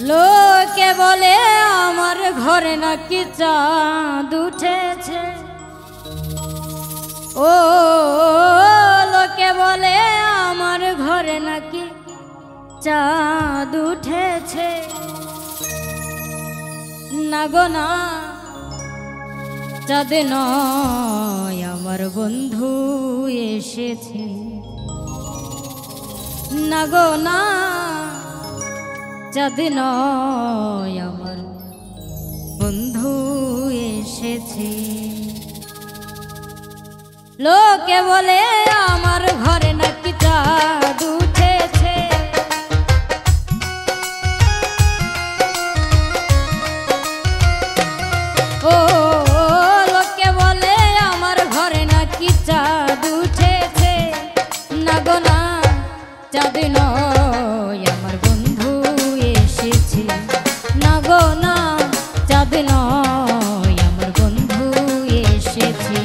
লোকে বলে আমার ঘরে নাকি চাঁদ উঠেছে, ও লোকে বলে আমার ঘরে নাকি চাঁদ উঠেছে। না গো না, চাঁদ নয় আমার বন্ধু এসেছে। না গো না, চাঁদ নয় আমার বন্ধু এসেছে। লোকে বলে আমার ঘরে নাকি চাঁদ উঠেছে, ও লোকে বলে আমার ঘরে নাকি চাঁদ উঠেছে। না গো না, চাঁদ নয় আমার বন্ধু এসেছে। না গো না, চাঁদ নয় আমার বন্ধু এসেছে।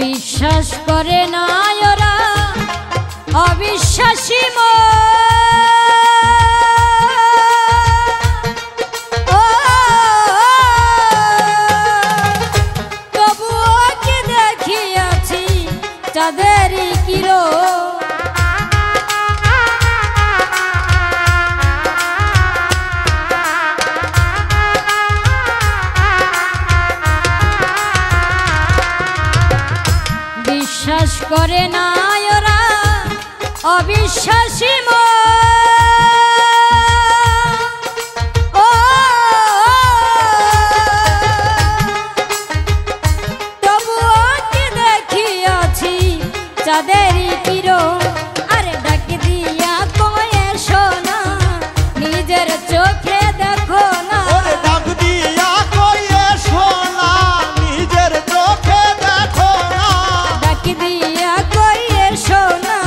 বিশ্বাস করে না ওরা অবিশ্বাসী তবুও কি দেখিয়াছি চাঁদেরই কিরণ। বিশ্বাস করে না ওরা অবিশ্বাসী তবুও কি দেখিয়াছি চাঁদেরই কিরণ। আরে ডাক দিয়া কয়ে শোনা, নিজের চোখে দেখো না। ডাক দিয়া কয়ে শোনা, নিজের চোখে দেখো না। ডাক দিয়া কয়ে শোনা,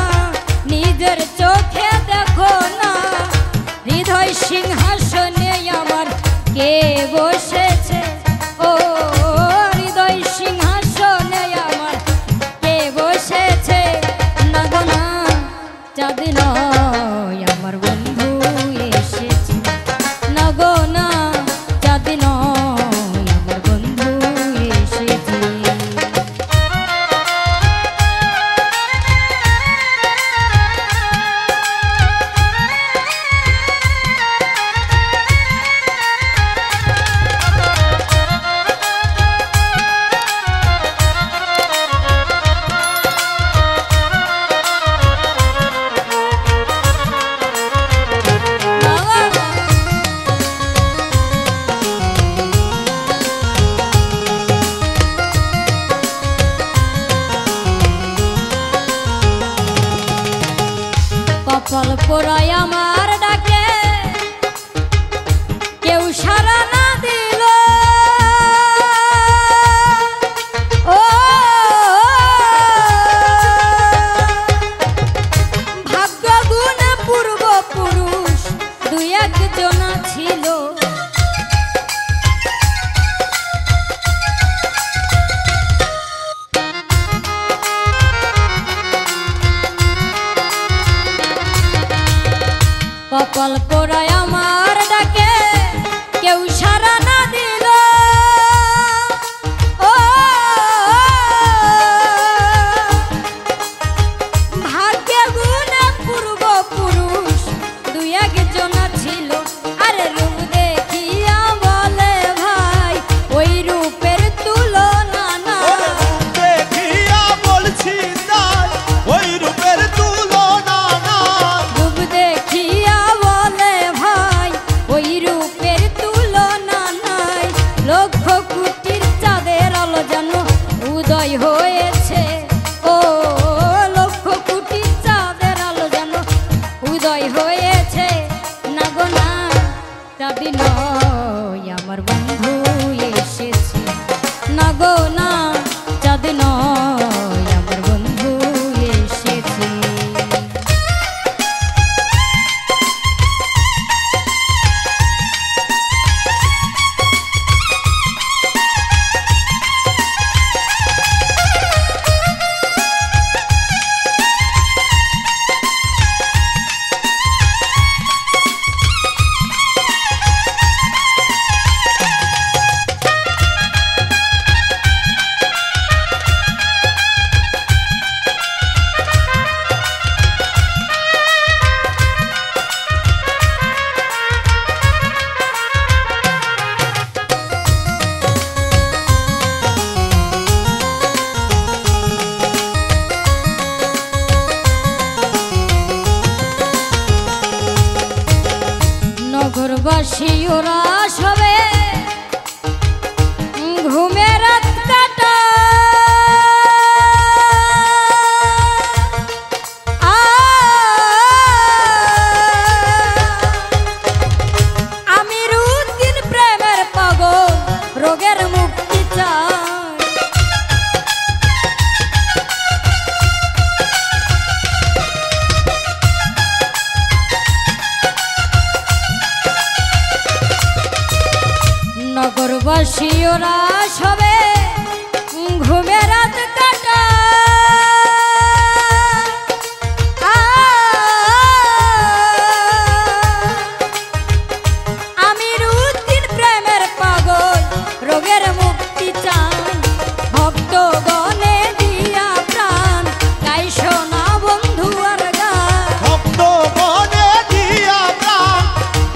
নিজের চোখে দেখো না। হৃদয় সিংহাসনে আমার কে বসেছে, ও হৃদয় সিংহাসনে আমার কে বসেছে। না গো না, চাঁদ নয় আমার বন্ধু এসেছে। না গো না, চাঁদ নয় আমার বন্ধু এসেছে। কপাল পোড়ায় আমার ডাকে কেউ সাড়া না দিল, ও ভাগ্য গুণে পূর্বপুরুষ দুই একজন ছিল। কপাল পোড়ায় আমার ডাকে কেউ সাড়া না দিল, ও ভাগ্যে গুণে পূর্বপুরুষ দুই একজন ছিল। আরে রূপ দেখিয়া বলে ভাই ওই রূপের তুলনা না। দেখিয়া বলছি তাই, ওই রূপের তুলনা না। রূপ দেখিয়া বলে ভাই ওই রূপের তুলনা নাই। লক্ষ কোটির চাঁদের আলো যেন উদয় হয়েছে, ও লক্ষ নগরবাসী ওরা সবে ঘুমের রাত কাটা আমির উদ্দিন প্রেমের পাগল রোগের মুক্তি চায় নগরবাসী ওরা সবে ঘুমের রাত কাটা আমির উদ্দিন প্রেমের পাগল রোগের মুক্তি চান ভক্ত গণে দিয়া প্রাণ গাই শোনা বন্ধু আর গান ভক্ত গণে দিয়া প্রাণ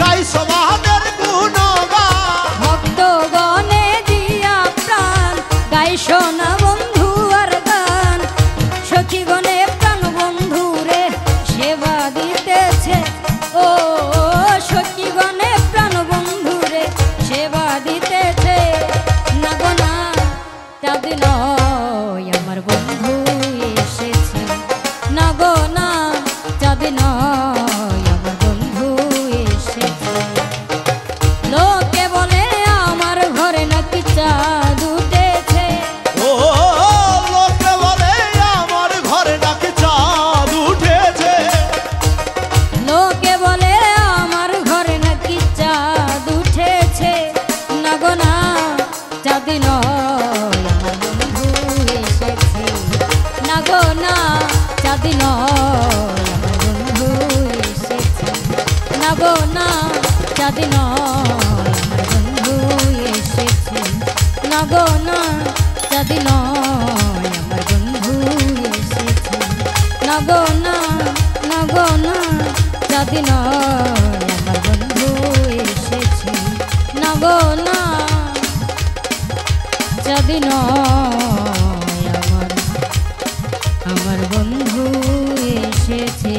গাই সমাদের গুণগান ভক্ত গণে দিয়া প্রাণ গাই শোনা বন্ধু আর গান সখী গণে প্রাণ বন্ধু রে সেবা দিতেছে ও সখী গণে প্রাণ বন্ধু রে সেবা দিতেছে না গো না চাঁদ নয় আমার বন্ধু এসেছে না গো না চাঁদ নয় আমার বন্ধু এসেছে লোকে বলে আমার ঘরে নাকি চাঁদ উঠেছে ও লোকে বলে আমার ঘরে নাকি চাঁদ উঠেছে লোকে বলে আমার ঘরে নাকি চাঁদ উঠেছে না গো না চাঁদ নয় আমার বন্ধু এসেছে না গো না চাঁদ নয় আমার বন্ধু এসেছে না গো না চাঁদ নয় আমার বন্ধু এসেছে না গো না চাঁদ নয় আমার বন্ধু এসেছে না গো না চাঁদ নয় আমার বন্ধু এসেছে না গো না চাঁদ নয় আমার বন্ধু এসেছে।